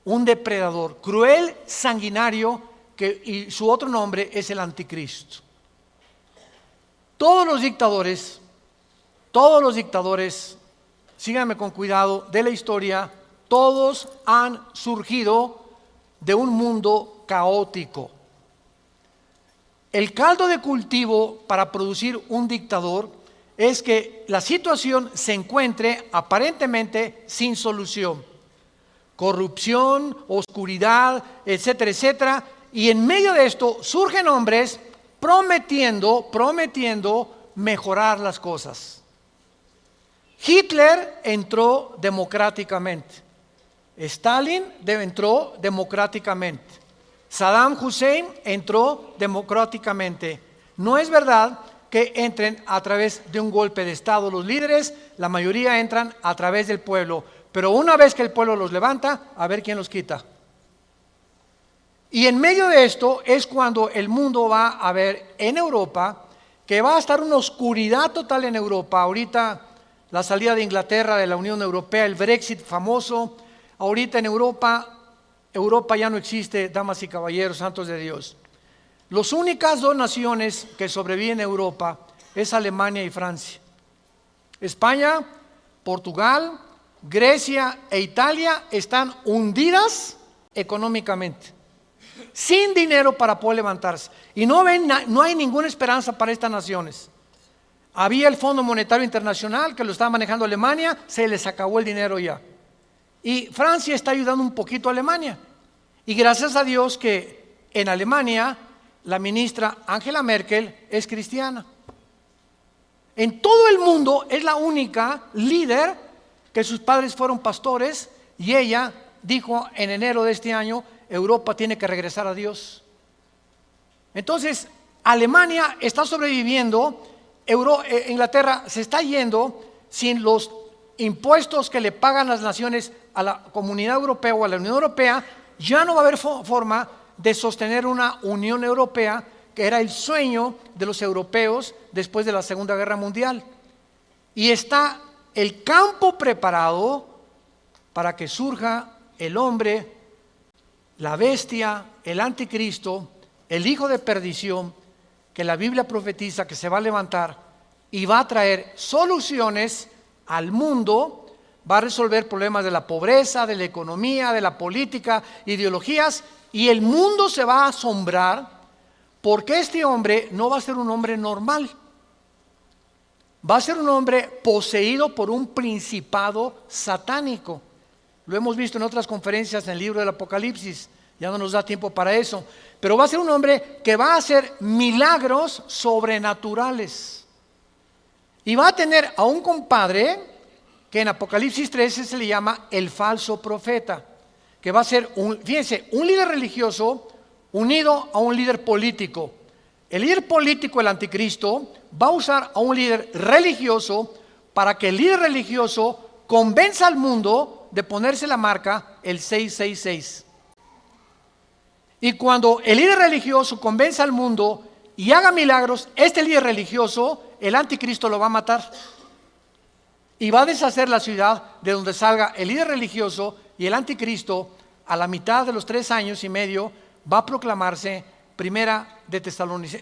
Speaker 1: un depredador, cruel, sanguinario, y su otro nombre es el anticristo. Todos los dictadores, síganme con cuidado, de la historia, todos han surgido de un mundo caótico. El caldo de cultivo para producir un dictador es que la situación se encuentre aparentemente sin solución. Corrupción, oscuridad, etcétera, etcétera. Y en medio de esto surgen hombres prometiendo mejorar las cosas. Hitler entró democráticamente. Stalin entró democráticamente. Saddam Hussein entró democráticamente. No es verdad que entren a través de un golpe de Estado los líderes, la mayoría entran a través del pueblo, pero una vez que el pueblo los levanta, a ver quién los quita. Y en medio de esto es cuando el mundo va a ver en Europa que va a estar una oscuridad total en Europa. Ahorita la salida de Inglaterra de la Unión Europea, el Brexit famoso. Ahorita en Europa ya no existe, damas y caballeros, santos de Dios. Las únicas dos naciones que sobreviven en Europa es Alemania y Francia. España, Portugal, Grecia e Italia están hundidas económicamente, sin dinero para poder levantarse. Y no hay ninguna esperanza para estas naciones. Había el Fondo Monetario Internacional que lo estaba manejando Alemania, se les acabó el dinero ya. Y Francia está ayudando un poquito a Alemania. Y gracias a Dios que en Alemania la ministra Angela Merkel es cristiana. En todo el mundo es la única líder que sus padres fueron pastores, y ella dijo en enero de este año: Europa tiene que regresar a Dios. Entonces Alemania está sobreviviendo, Inglaterra se está yendo sin los impuestos que le pagan las naciones a la Comunidad Europea o a la Unión Europea, ya no va a haber forma de sostener una Unión Europea, que era el sueño de los europeos después de la Segunda Guerra Mundial. Y está el campo preparado para que surja el hombre, la bestia, el anticristo, el hijo de perdición, que la Biblia profetiza que se va a levantar y va a traer soluciones al mundo, va a resolver problemas de la pobreza, de la economía, de la política, ideologías, y el mundo se va a asombrar porque este hombre no va a ser un hombre normal. Va a ser un hombre poseído por un principado satánico. Lo hemos visto en otras conferencias en el libro del Apocalipsis. Ya no nos da tiempo para eso. Pero va a ser un hombre que va a hacer milagros sobrenaturales. Y va a tener a un compadre que en Apocalipsis 13 se le llama el falso profeta. Que va a ser, fíjense, un líder religioso unido a un líder político. El líder político, el anticristo, va a usar a un líder religioso para que el líder religioso convenza al mundo de ponerse la marca el 666. Y cuando el líder religioso convenza al mundo y haga milagros, este líder religioso, el anticristo lo va a matar. Y va a deshacer la ciudad de donde salga el líder religioso, y el anticristo a la mitad de los 3 años y medio va a proclamarse.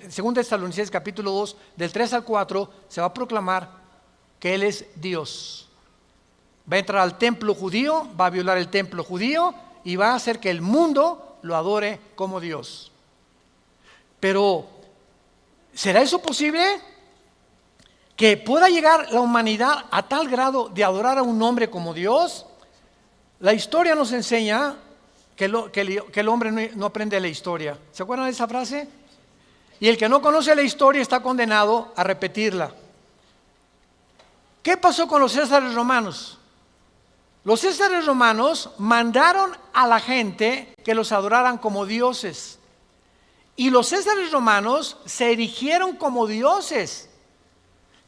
Speaker 1: Según Tesalonicenses capítulo 2, del 3 al 4, se va a proclamar que Él es Dios. Va a entrar al templo judío, va a violar el templo judío y va a hacer que el mundo lo adore como Dios. Pero, ¿será eso posible? ¿Que pueda llegar la humanidad a tal grado de adorar a un hombre como Dios? La historia nos enseña que el hombre no aprende la historia. ¿Se acuerdan de esa frase? Y el que no conoce la historia está condenado a repetirla. ¿Qué pasó con los césares romanos? Los césares romanos mandaron a la gente que los adoraran como dioses. Y los césares romanos se erigieron como dioses.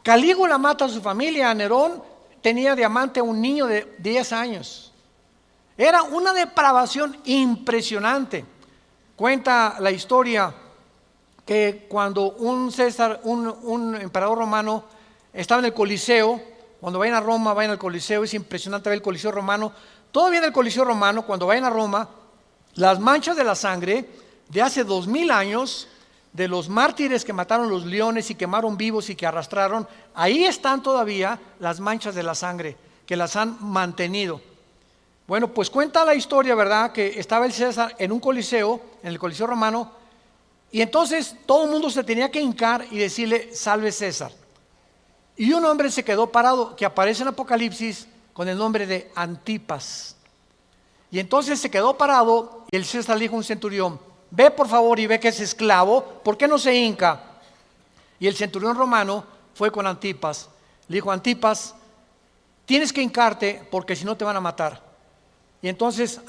Speaker 1: Calígula mata a su familia. Nerón tenía de amante a un niño de 10 años. Era una depravación impresionante. Cuenta la historia que cuando un emperador romano estaba en el Coliseo, cuando vayan a Roma, vayan al Coliseo, es impresionante ver el Coliseo romano. Todavía en el Coliseo romano, cuando vayan a Roma, las manchas de la sangre de hace 2000 años, de los mártires que mataron los leones y quemaron vivos y que arrastraron, ahí están todavía las manchas de la sangre que las han mantenido. Bueno, pues cuenta la historia, ¿verdad?, que estaba el César en un coliseo, en el Coliseo romano, y entonces todo el mundo se tenía que hincar y decirle, salve César. Y un hombre se quedó parado, que aparece en Apocalipsis con el nombre de Antipas. Y entonces se quedó parado y el César le dijo a un centurión, ve por favor y ve que es esclavo, ¿por qué no se hinca? Y el centurión romano fue con Antipas, le dijo, Antipas, tienes que hincarte porque si no te van a matar. Y entonces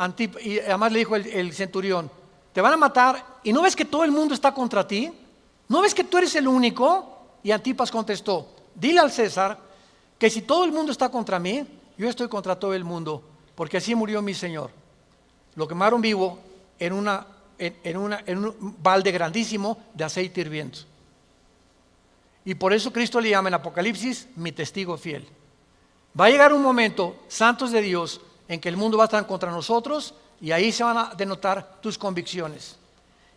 Speaker 1: y además le dijo el centurión, te van a matar y ¿no ves que todo el mundo está contra ti? ¿No ves que tú eres el único? Y Antipas contestó, dile al César que si todo el mundo está contra mí, yo estoy contra todo el mundo, porque así murió mi Señor. Lo quemaron vivo en un balde grandísimo de aceite hirviendo. Y por eso Cristo le llama en Apocalipsis mi testigo fiel. Va a llegar un momento, santos de Dios, en que el mundo va a estar contra nosotros y ahí se van a denotar tus convicciones.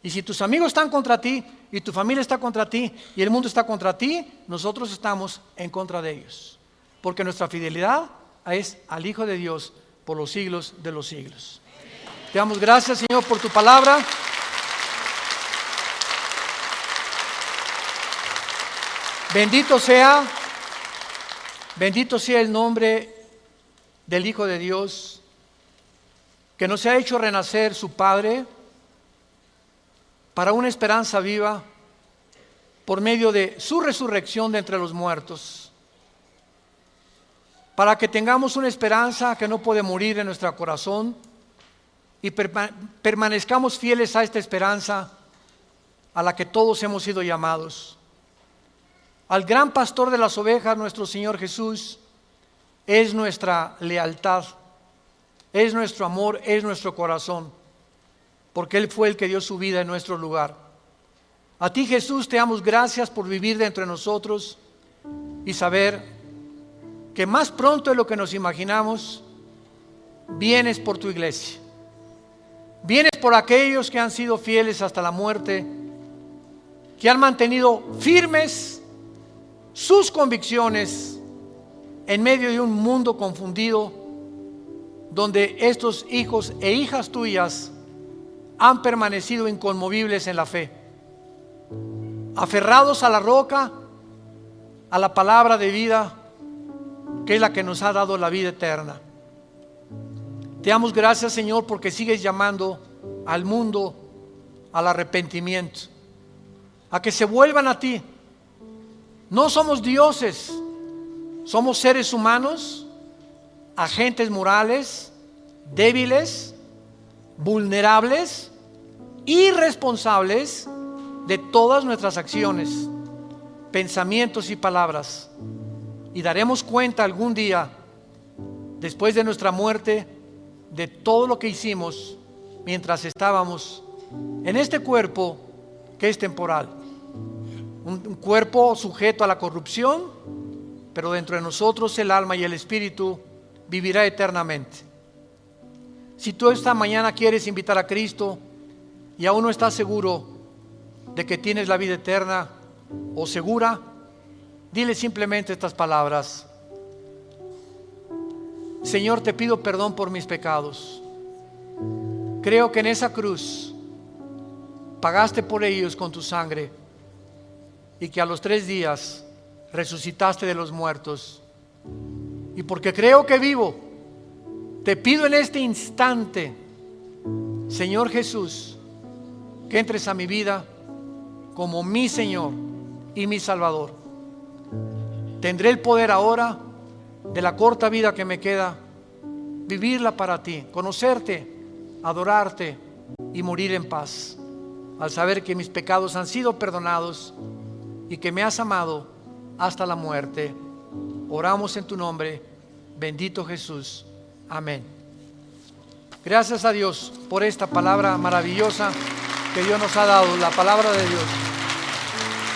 Speaker 1: Y si tus amigos están contra ti y tu familia está contra ti y el mundo está contra ti, nosotros estamos en contra de ellos. Porque nuestra fidelidad es al Hijo de Dios por los siglos de los siglos. Te damos gracias, Señor, por tu palabra. Bendito sea el nombre del Hijo de Dios, que nos ha hecho renacer su Padre para una esperanza viva por medio de su resurrección de entre los muertos, para que tengamos una esperanza que no puede morir en nuestro corazón y permanezcamos fieles a esta esperanza a la que todos hemos sido llamados. Al gran pastor de las ovejas, nuestro Señor Jesús, es nuestra lealtad, es nuestro amor, es nuestro corazón. porque Él fue el que dio su vida en nuestro lugar. A ti, Jesús, te damos gracias por vivir dentro de nosotros y saber que más pronto de lo que nos imaginamos, vienes por tu iglesia. Vienes por aquellos que han sido fieles hasta la muerte, que han mantenido firmes sus convicciones en medio de un mundo confundido, donde estos hijos e hijas tuyas han permanecido inconmovibles en la fe, aferrados a la roca, a la palabra de vida, que es la que nos ha dado la vida eterna. Te damos gracias, Señor, porque sigues llamando al mundo al arrepentimiento, a que se vuelvan a ti. No somos dioses, somos seres humanos, agentes morales, débiles, vulnerables, irresponsables de todas nuestras acciones, pensamientos y palabras. Y daremos cuenta algún día, después de nuestra muerte, de todo lo que hicimos mientras estábamos en este cuerpo que es temporal. Un cuerpo sujeto a la corrupción, pero dentro de nosotros el alma y el espíritu vivirá eternamente. Si tú esta mañana quieres invitar a Cristo y aún no estás seguro de que tienes la vida eterna o segura, dile simplemente estas palabras: Señor, te pido perdón por mis pecados. Creo que en esa cruz pagaste por ellos con tu sangre y que a los 3 días resucitaste de los muertos. Y porque creo que vivo, te pido en este instante, Señor Jesús, que entres a mi vida como mi Señor y mi Salvador. Tendré el poder ahora, de la corta vida que me queda, vivirla para ti, conocerte, adorarte y morir en paz, al saber que mis pecados han sido perdonados y que me has amado hasta la muerte. Oramos en tu nombre, bendito Jesús. Amén. Gracias a Dios por esta palabra maravillosa que Dios nos ha dado, la palabra de Dios.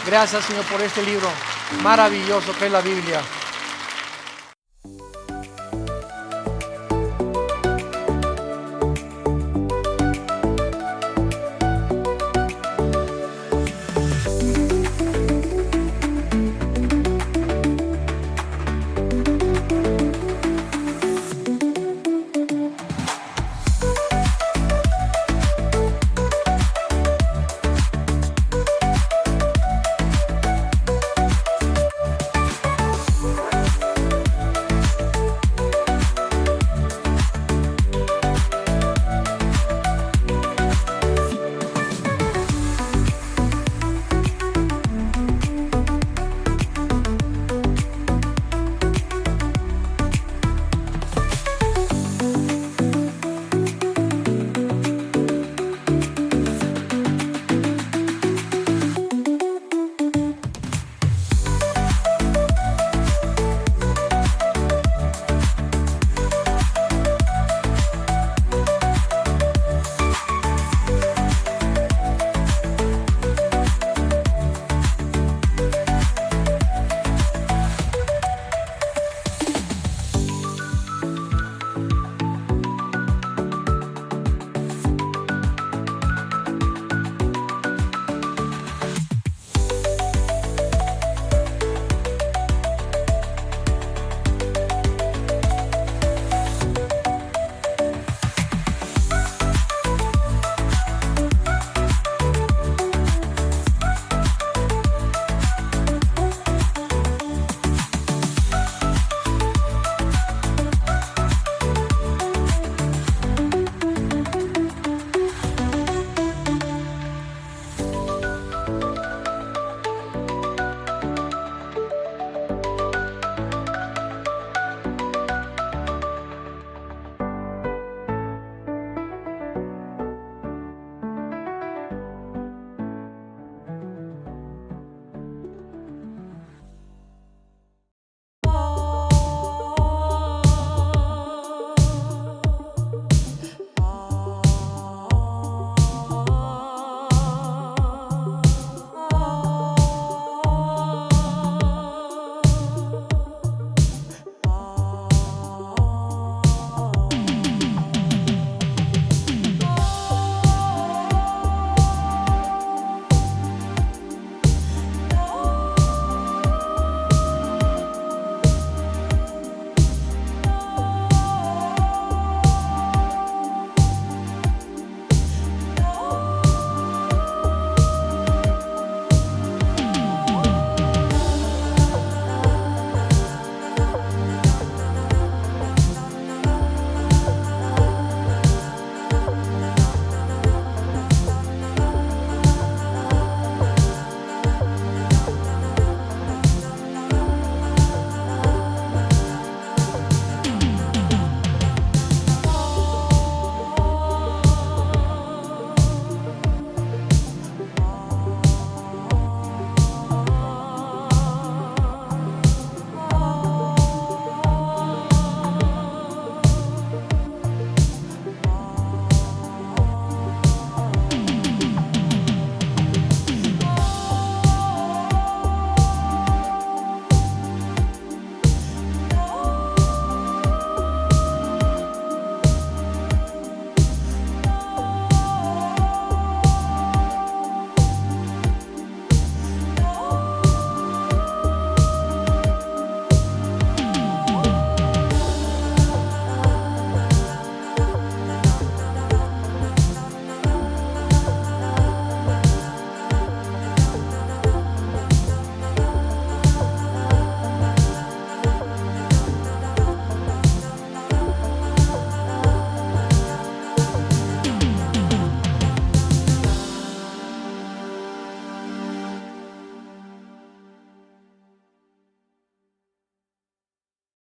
Speaker 1: Gracias, Señor, por este libro maravilloso que es la Biblia.